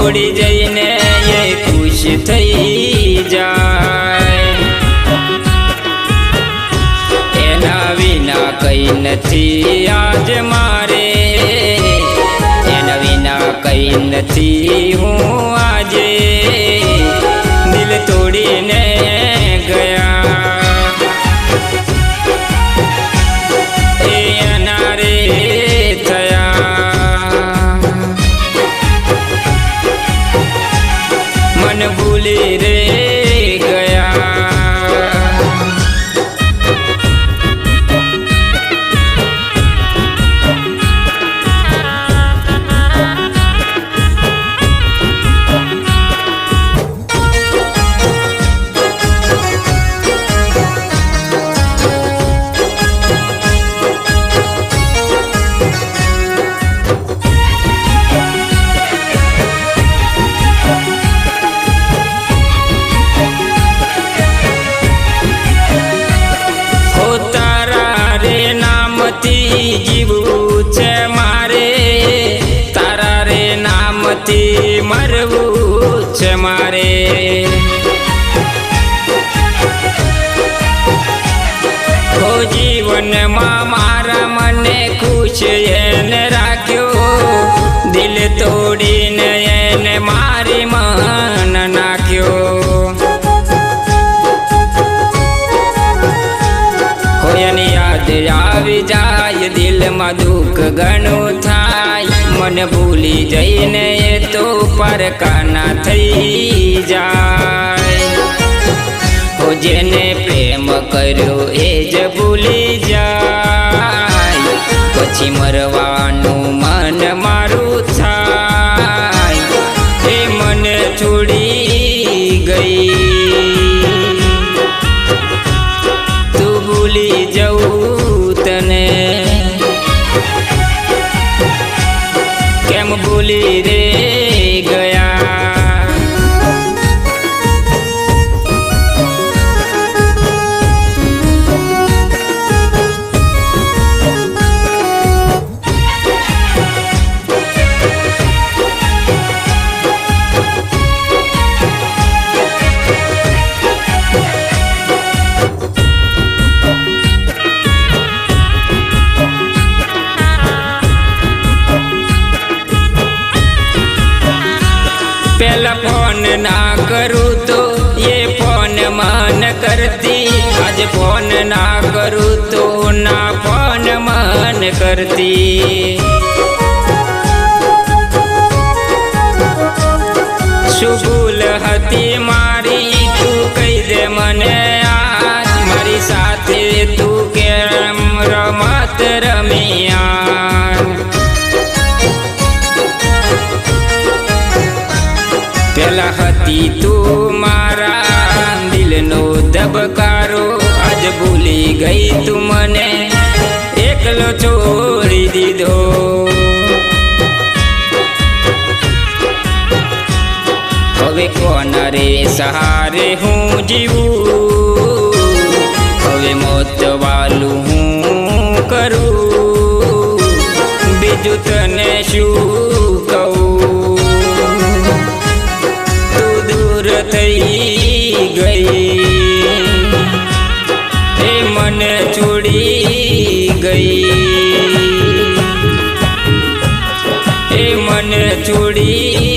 છોડી જઈને એ ખુશ થઈ જાય, એના વિના કઈ નથી આજ મારે, એના વિના કઈ નથી હું આજે, દિલ તોડીને ગયા એ અનારે થયા, મન ભૂલી રે ગયા। જીવવું છે મારે, તારા રે નામથી મરવું છે મારે, હો જીવનમાં મારા મને ખુશ એને રાખ્યો, દિલ તોડીને એને મારી મન નાખ્યો, એની યાદ આવી જાય દિલમાં દુઃખ ઘણું થાય, મને ભૂલી જઈને એ તો પરકાના થઈ જાય, હો જેને પ્રેમ કર્યો એ જ ભૂલી જાય, પછી મરવાનું મન મારું થાય, એ મને છોડી ગઈ, ભૂલી જવું તને કેમ ભૂલી રે ગયા। पहला फोन ना करूँ तो ये फोन मन करती, आज फोन ना करूँ तो ना फोन मन करती, शुभूल हती मारी तू कही दे मने आज, मारी साथे तू केम रमत रमिया, પેલા હતી તું મારા દિલનો ધબકારો, આજ ભૂલી ગઈ તું મને એકલો છોડી દીધો, હવે કોના રે સહારે હું જીવું, હવે મોત વાલું હું કરું, બીજું તને શું કહું, થઈ ગઈ એ મને છોડી ગઈ, એ મને છોડી